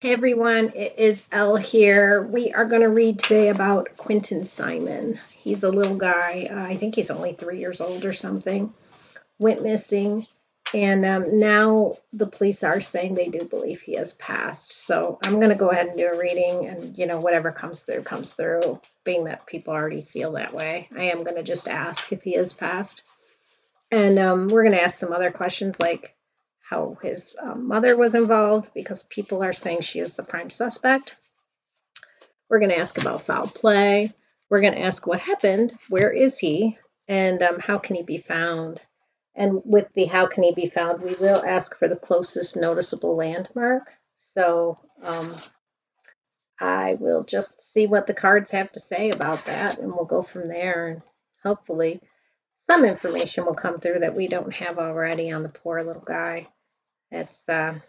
Hey everyone, it is Elle here. We are going to read today about Quinton Simon. He's a little guy. I think he's only 3 years old or something. Went missing, and now the police are saying they do believe he has passed. So I'm going to go ahead and do a reading, and whatever comes through comes through. Being that people already feel that way, I am going to just ask if he has passed. And we're going to ask some other questions like how his mother was involved because people are saying she is the prime suspect. We're going to ask about foul play. We're going to ask what happened, where is he, and how can he be found. And with the how can he be found, we will ask for the closest noticeable landmark. So I will just see what the cards have to say about that, and we'll go from there. And hopefully, some information will come through that we don't have already on the poor little guy. It's sad,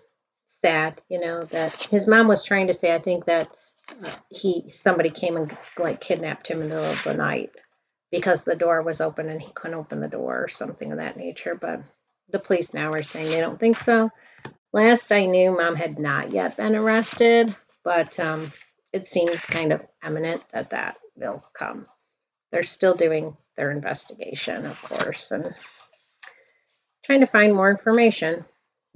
that his mom was trying to say. I think that somebody came and like kidnapped him in the middle of the night because the door was open and he couldn't open the door or something of that nature. But the police now are saying they don't think so. Last I knew, mom had not yet been arrested, but it seems kind of imminent that that will come. They're still doing their investigation, of course, and trying to find more information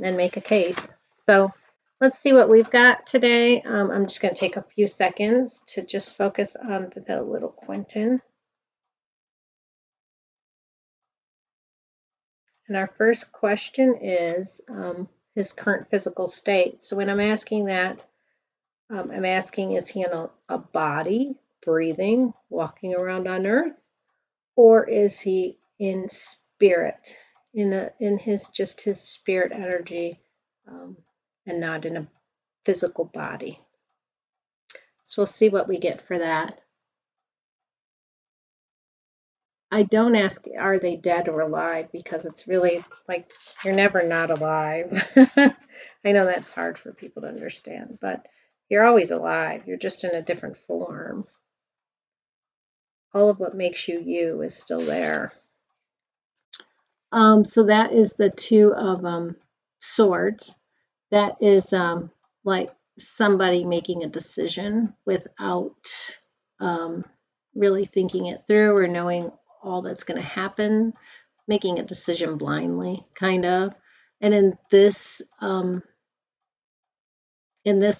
and make a case. So let's see what we've got today. I'm just going to take a few seconds to just focus on the little Quinton. And our first question is his current physical state. So when I'm asking that, I'm asking, is he in a body, breathing, walking around on earth, or is he in spirit, in his spirit energy, and not in a physical body? So we'll see what we get for that. I don't ask, are they dead or alive? Because it's really like you're never not alive. I know that's hard for people to understand, but you're always alive. You're just in a different form. All of what makes you you is still there. So that is the Two of Swords. That is like somebody making a decision without really thinking it through or knowing all that's going to happen, making a decision blindly, kind of. And in this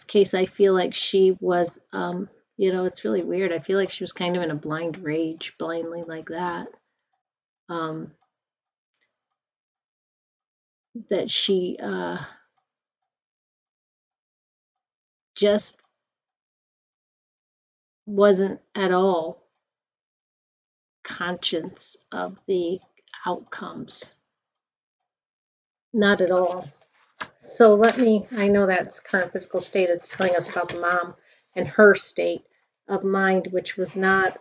case, I feel like she was, it's really weird. I feel like she was kind of in a blind rage, blindly like that. Um, that she just wasn't at all conscious of the outcomes. Not at all. So I know that's current physical state. It's telling us about the mom and her state of mind, which was not,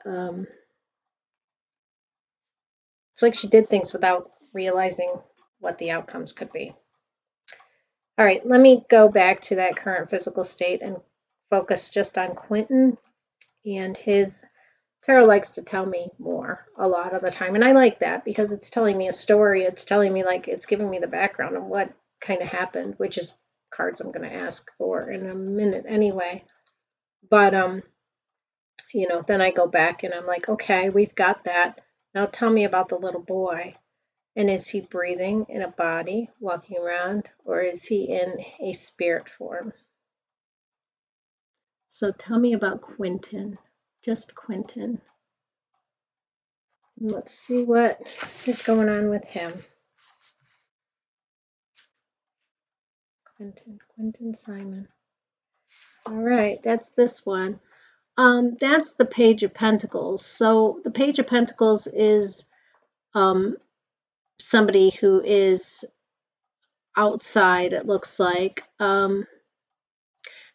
it's like she did things without realizing what the outcomes could be. All right, let me go back to that current physical state and focus just on Quinton and his. Tarot likes to tell me more a lot of the time, and I like that because it's telling me a story. It's telling me, like, it's giving me the background of what kind of happened, which is cards I'm going to ask for in a minute anyway. But then I go back and I'm like, okay, we've got that. Now tell me about the little boy. And is he breathing in a body, walking around, or is he in a spirit form? So tell me about Quinton, just Quinton. Let's see what is going on with him. Quinton Simon. All right, that's this one. That's the Page of Pentacles. So the Page of Pentacles is somebody who is outside, it looks like. I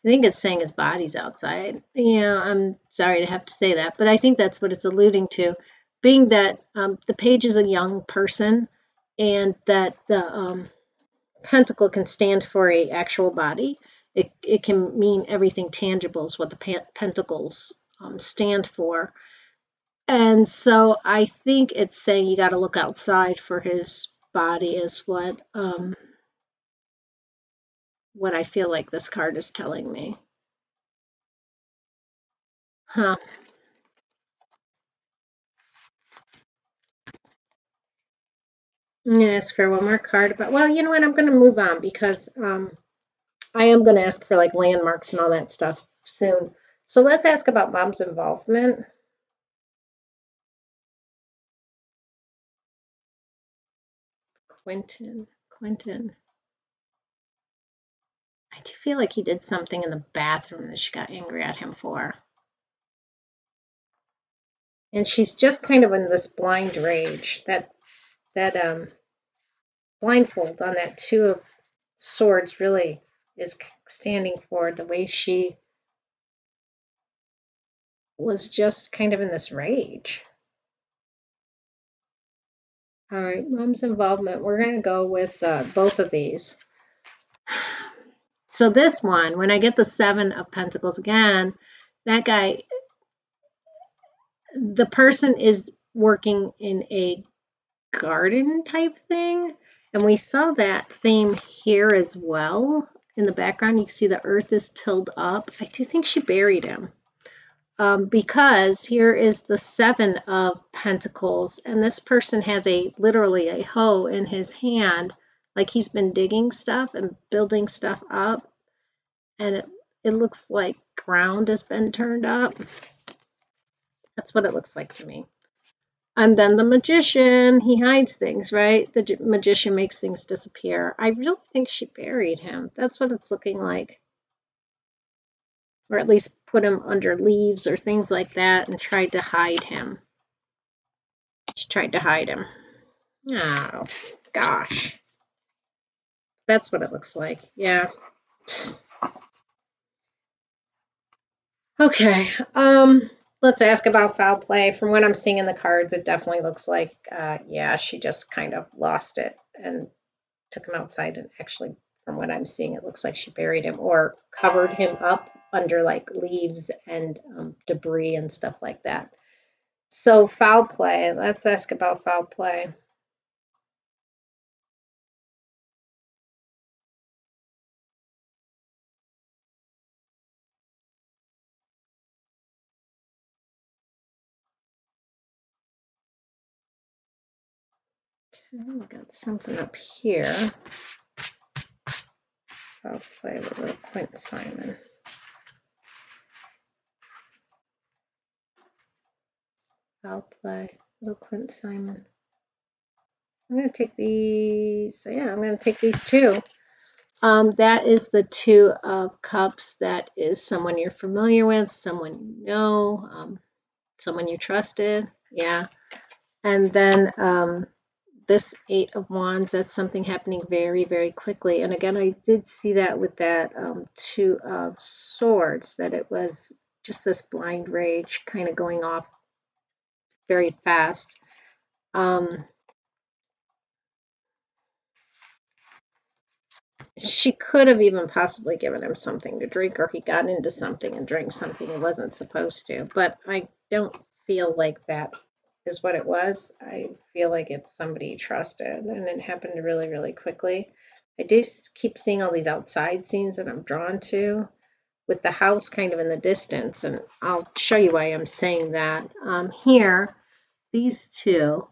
think it's saying his body's outside. Yeah, I'm sorry to have to say that, but I think that's what it's alluding to. Being that the page is a young person and that the pentacle can stand for a actual body. It can mean everything tangible is what the pentacles stand for. And so I think it's saying you got to look outside for his body is what what I feel like this card is telling me. Huh. I'm gonna ask for one more card about, well, you know what, I'm gonna move on because I am gonna ask for like landmarks and all that stuff soon. So let's ask about mom's involvement. Quinton. I do feel like he did something in the bathroom that she got angry at him for. And she's just kind of in this blind rage. That blindfold on that two of swords really is standing for the way she was just kind of in this rage. All right, mom's involvement. We're going to go with both of these. So this one, when I get the Seven of Pentacles again, that guy, the person is working in a garden type thing. And we saw that theme here as well. In the background, you can see the earth is tilled up. I do think she buried him. Because here is the Seven of Pentacles, and this person has literally a hoe in his hand, like he's been digging stuff and building stuff up, and it looks like ground has been turned up. That's what it looks like to me. And then the magician, he hides things, right? The magician makes things disappear. I really think she buried him. That's what it's looking like. Or at least put him under leaves or things like that and tried to hide him. She tried to hide him. Oh, gosh. That's what it looks like. Yeah. Okay. Let's ask about foul play. From what I'm seeing in the cards, it definitely looks like, yeah, she just kind of lost it and took him outside. And actually, from what I'm seeing, it looks like she buried him or covered him up under like leaves and debris and stuff like that. So, foul play. Let's ask about foul play. Okay, we got something up here. Foul play with little Quinton Simon. Foul play, little Quinton Simon. I'm going to take these. Yeah, I'm going to take these two. That is the Two of Cups. That is someone you're familiar with, someone you know, someone you trusted. Yeah. And then this Eight of Wands, that's something happening very, very quickly. And again, I did see that with that Two of Swords, that it was just this blind rage kind of going off very fast. She could have even possibly given him something to drink, or he got into something and drank something he wasn't supposed to. But I don't feel like that is what it was. I feel like it's somebody you trusted, and it happened really, really quickly. I do keep seeing all these outside scenes that I'm drawn to, with the house kind of in the distance, and I'll show you why I'm saying that. Here, these two,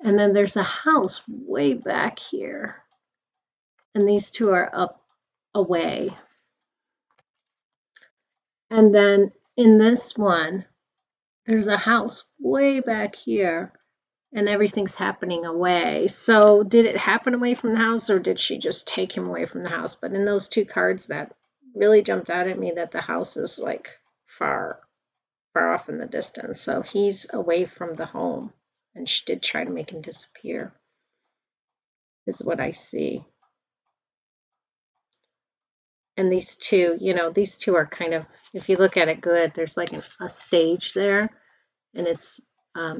and then there's a house way back here, and these two are up away. And then in this one, there's a house way back here and everything's happening away. So did it happen away from the house, or did she just take him away from the house? But in those two cards, that really jumped out at me, that the house is like far, far off in the distance. So he's away from the home, and she did try to make him disappear, is what I see. And these two, these two are kind of, if you look at it good, there's like a stage there. And it's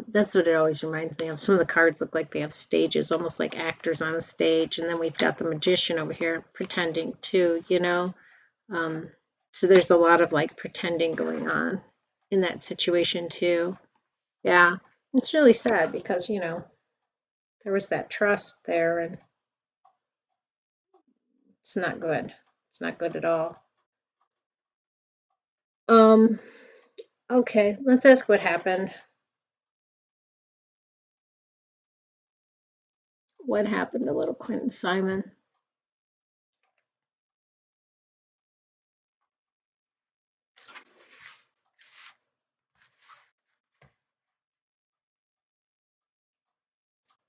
that's what it always reminds me of. Some of the cards look like they have stages, almost like actors on a stage. And then we've got the magician over here pretending too, so there's a lot of like pretending going on in that situation too. Yeah, it's really sad because there was that trust there, and it's not good. It's not good at all. Um, okay, let's ask what happened. What happened to little Quinton Simon?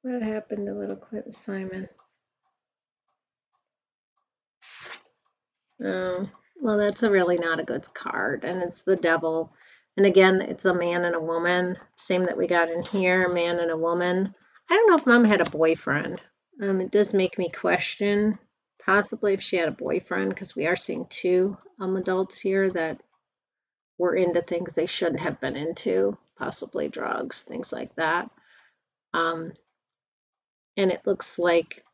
What happened to little Quinton Simon? Oh, well, that's a really not a good card, and it's the devil. And again, it's a man and a woman. Same that we got in here, a man and a woman. I don't know if Mom had a boyfriend. It does make me question possibly if she had a boyfriend, because we are seeing two adults here that were into things they shouldn't have been into, possibly drugs, things like that. Um, and it looks like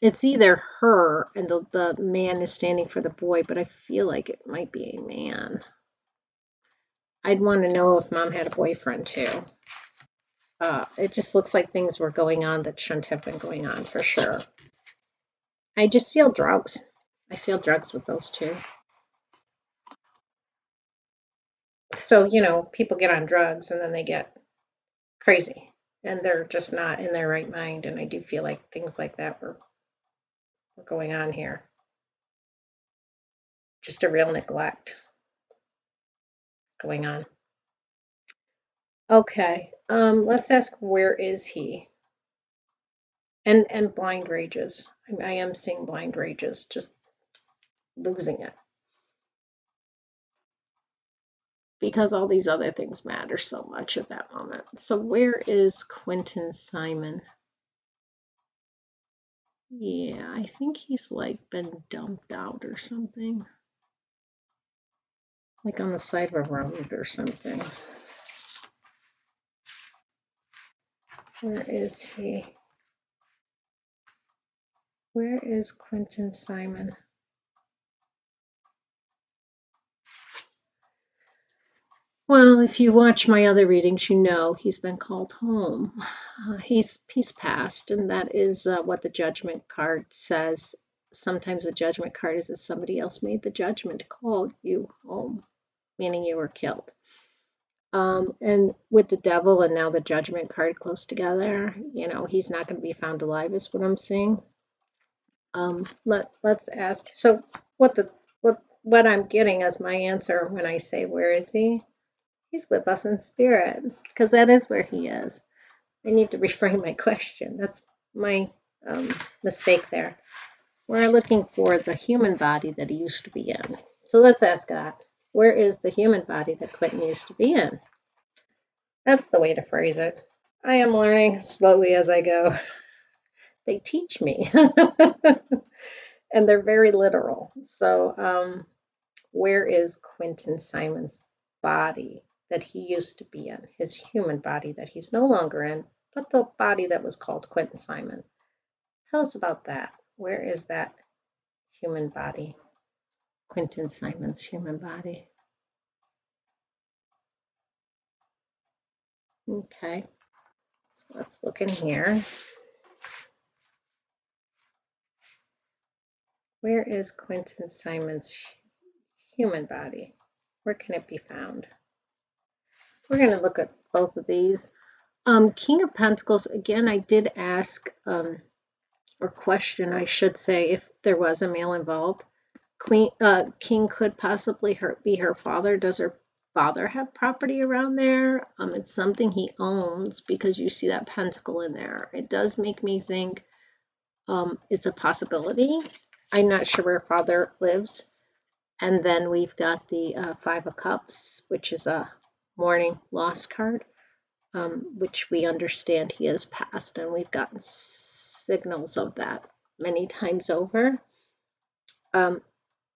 it's either her and the man is standing for the boy, but I feel like it might be a man. I'd want to know if Mom had a boyfriend too. It just looks like things were going on that shouldn't have been going on for sure. I just feel drugs. I feel drugs with those two. So, people get on drugs and then they get crazy and they're just not in their right mind. And I do feel like things like that were going on here. Just a real neglect going on. Okay. Let's ask where is he? And blind rages. I am seeing blind rages, just losing it. Because all these other things matter so much at that moment. So where is Quinton Simon? Yeah, I think he's like been dumped out or something. Like on the side of a road or something. Where is he? Where is Quinton Simon? Well, if you watch my other readings, you know he's been called home. He's passed, and that is what the judgment card says. Sometimes the judgment card is that somebody else made the judgment to call you home, meaning you were killed. And with the devil and now the judgment card close together, he's not going to be found alive, is what I'm seeing. Let's ask. So what I'm getting as my answer when I say where is he? He's with us in spirit, because that is where he is. I need to reframe my question. That's my mistake there. We're looking for the human body that he used to be in. So let's ask that. Where is the human body that Quinton used to be in? That's the way to phrase it. I am learning slowly as I go. They teach me, and they're very literal. So, where is Quinton Simon's body that he used to be in? His human body that he's no longer in, but the body that was called Quinton Simon. Tell us about that. Where is that human body? Quinton Simon's human body. Okay, so let's look in here. Where is Quinton Simon's human body? Where can it be found? We're going to look at both of these. King of Pentacles, again, I did ask, or question, I should say, if there was a male involved. King could possibly be her father. Does her father have property around there? It's something he owns, because you see that pentacle in there. It does make me think it's a possibility. I'm not sure where father lives. And then we've got the Five of Cups, which is a mourning loss card, which we understand he has passed, and we've gotten signals of that many times over.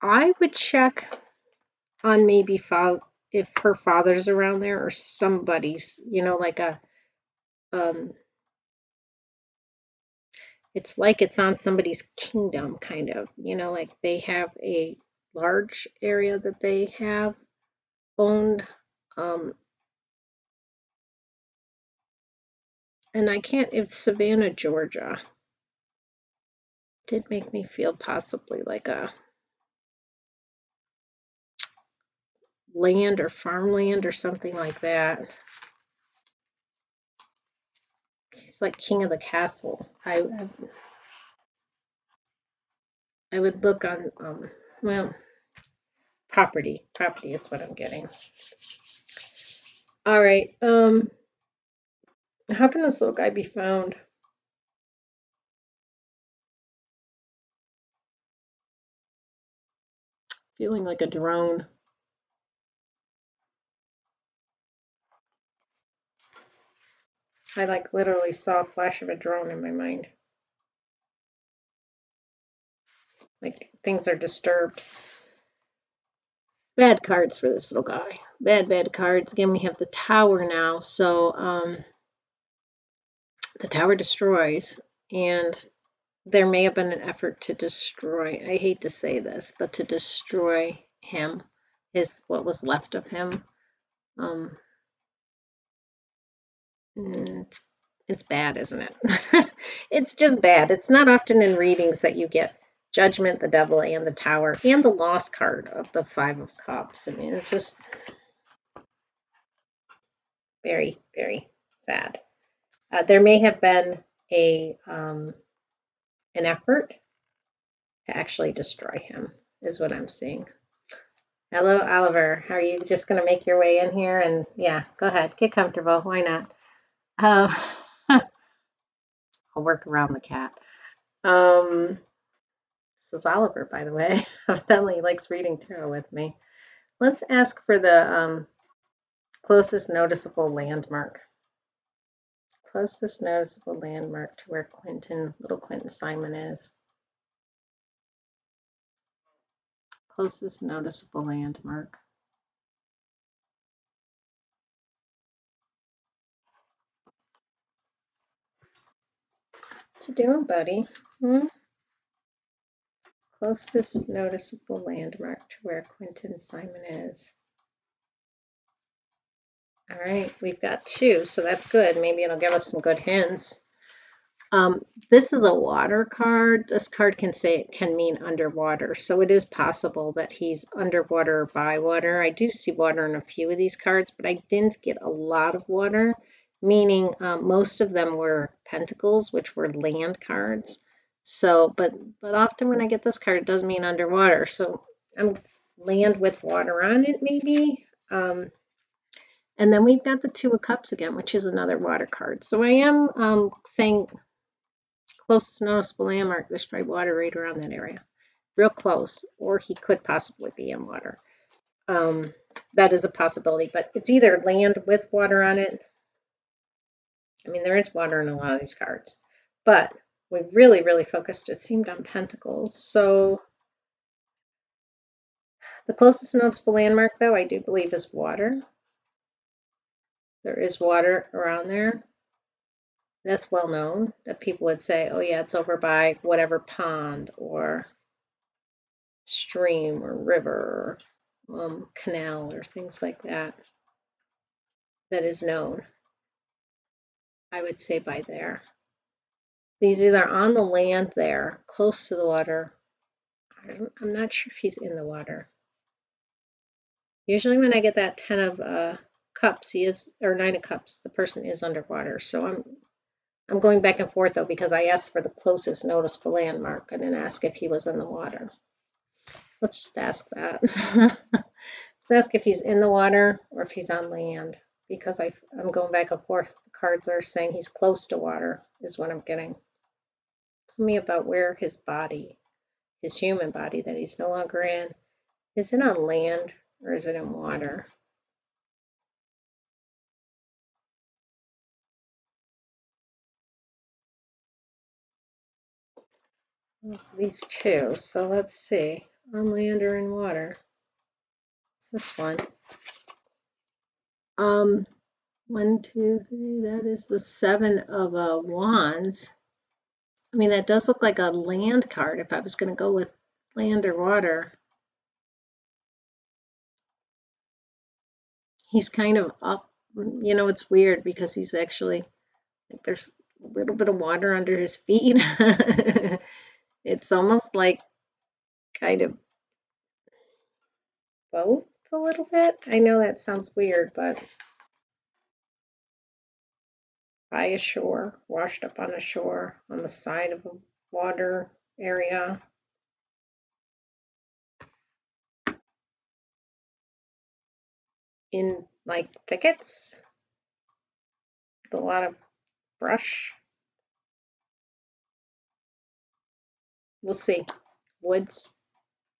I would check on maybe if her father's around there or somebody's, like it's like it's on somebody's kingdom, kind of, like they have a large area that they have owned. And I can't, it's Savannah, Georgia. did make me feel possibly like a land or farmland or something like that. He's like king of the castle. I would look on well, property. Property is what I'm getting. All right. How can this little guy be found? Feeling like a drone. I like literally saw a flash of a drone in my mind. Like things are disturbed. Bad cards for this little guy. Bad cards. Again, we have the tower now. So the tower destroys, and there may have been an effort to destroy. I hate to say this, but to destroy him is what was left of him. It's bad, isn't it? It's just bad. It's not often in readings that you get Judgment, the Devil, and the Tower, and the Lost card of the Five of Cups. I mean, it's just very, very sad. There may have been an effort to actually destroy him, is what I'm seeing. Hello, Oliver. Are you just going to make your way in here? And yeah, go ahead. Get comfortable. Why not? I'll work around the cat. This is Oliver, by the way. Evidently likes reading tarot with me. Let's ask for the closest noticeable landmark. Closest noticeable landmark to where little Quinton Simon is. Closest noticeable landmark. What you doing, buddy? Closest noticeable landmark to where Quinton Simon is. All right, we've got 2, so that's good. Maybe it'll give us some good hints. This is a water card. This card can mean underwater, so it is possible that he's underwater or by water. I do see water in a few of these cards, but I didn't get a lot of water, meaning most of them were pentacles, which were land cards. So, but often when I get this card, it does mean underwater. So I'm land with water on it, maybe. And then we've got the 2 of Cups again, which is another water card. So I am saying closest noticeable landmark, there's probably water right around that area. Real close, or he could possibly be in water. That is a possibility, but it's either land with water on it. I mean, there is water in a lot of these cards, but we really, really focused, it seemed, on pentacles. So the closest noticeable landmark, though, I do believe is water. There is water around there. That's well known, that people would say, oh yeah, it's over by whatever pond or stream or river or canal or things like that. That is known, I would say, by there. He's either on the land there, close to the water. I'm not sure if he's in the water. Usually when I get that 10 of cups, he is, or 9 of cups, the person is underwater. So I'm going back and forth, though, because I asked for the closest noticeable landmark. I didn't ask if he was in the water. Let's just ask that. Let's ask if he's in the water or if he's on land, because I'm going back and forth. The cards are saying he's close to water is what I'm getting. Tell me about where his body, his human body that he's no longer in, is it on land or is it in water? It's these 2, so let's see. On land or in water? It's this one. 1, 2, 3, that is the 7 of Wands. I mean, that does look like a land card if I was going to go with land or water. He's kind of up, it's weird because he's actually, like, there's a little bit of water under his feet. It's almost like kind of both a little bit. I know that sounds weird, but by a shore, washed up on a shore, on the side of a water area. In like thickets, with a lot of brush. We'll see. Woods,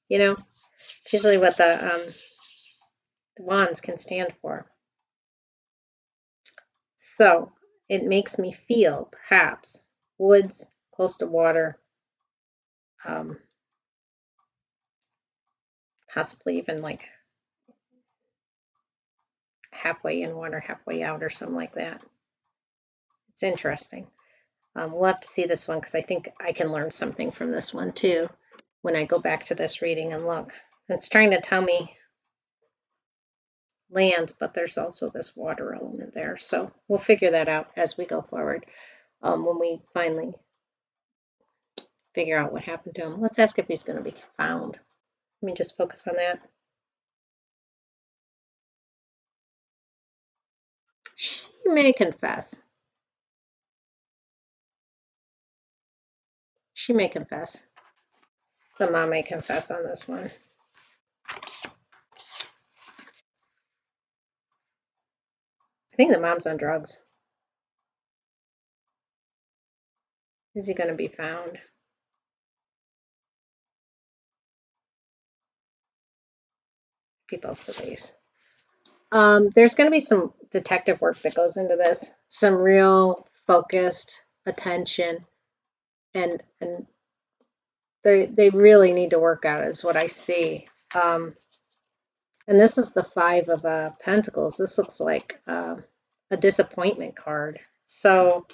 you know, it's usually what the wands can stand for. So it makes me feel perhaps woods close to water, um, possibly even like halfway in water, halfway out, or something like that. It's interesting. We'll have to see this one because I think I can learn something from this one too when I go back to this reading and look. It's trying to tell me land, but there's also this water element there. So we'll figure that out as we go forward when we finally figure out what happened to him. Let's ask if he's going to be found. Let me just focus on that. She may confess. She may confess. The mom may confess on this one. I think the mom's on drugs. Is he going to be found? People police. There's going to be some detective work that goes into this. Some real focused attention, and they really need to work out is what I see. And this is the Five of Pentacles. This looks like a disappointment card. So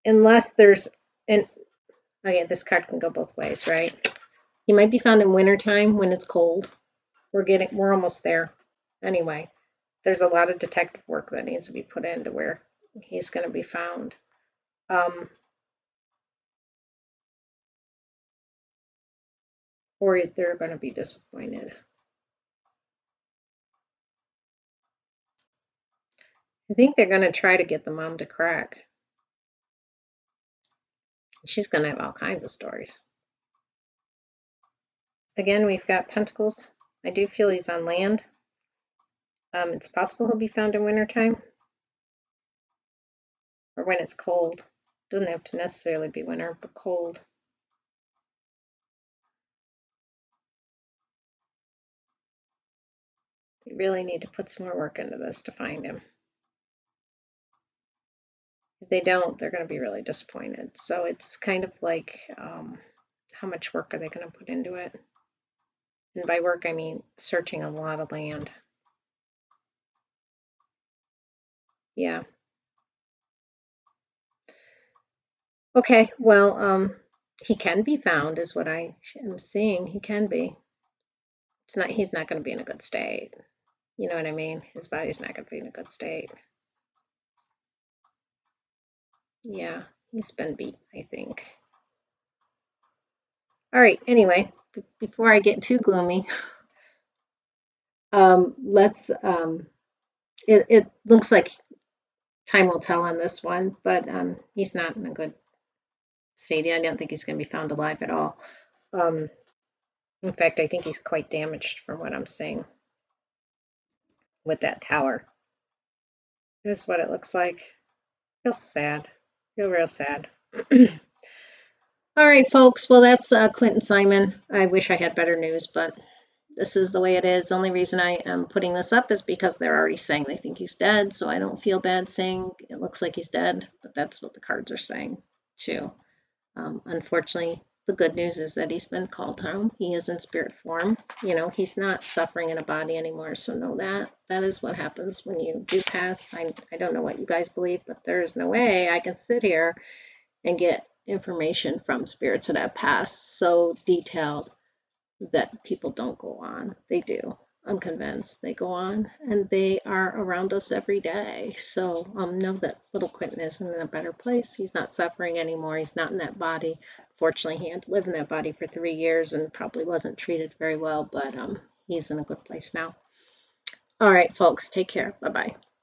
unless there's an okay, this card can go both ways, right? He might be found in wintertime when it's cold. We're almost there. Anyway, there's a lot of detective work that needs to be put into where he's going to be found. Or they're going to be disappointed. I think they're going to try to get the mom to crack. She's going to have all kinds of stories. Again, we've got Pentacles. I do feel he's on land. It's possible he'll be found in wintertime or when it's cold. Doesn't have to necessarily be winter, but cold. We really need to put some more work into this to find him. If they don't, they're going to be really disappointed. So it's kind of like, how much work are they going to put into it? And by work, I mean searching a lot of land. Yeah. Okay, well, he can be found is what I am seeing. He can be. He's not going to be in a good state. You know what I mean? His body's not going to be in a good state. Yeah, he's been beat, I think. All right, anyway, before I get too gloomy, let's, it looks like time will tell on this one, but he's not in a good state. I don't think he's going to be found alive at all. In fact, I think he's quite damaged from what I'm seeing with that tower. Here's what it looks like. Feel sad. Feel real sad. All right, folks. Well, that's Quinton Simon. I wish I had better news, but this is the way it is. The only reason I am putting this up is because they're already saying they think he's dead, so I don't feel bad saying it looks like he's dead, but that's what the cards are saying too. Unfortunately, the good news is that he's been called home. He is in spirit form. You know, he's not suffering in a body anymore, so know that. That is what happens when you do pass. I don't know what you guys believe, but there is no way I can sit here and get information from spirits that have passed so detailed that people don't go on. They do. I'm convinced they go on, and they are around us every day. So know that little Quinton is in a better place. He's not suffering anymore. He's not in that body. Fortunately, he had to live in that body for 3 years and probably wasn't treated very well, but he's in a good place now. All right, folks, take care. Bye-bye.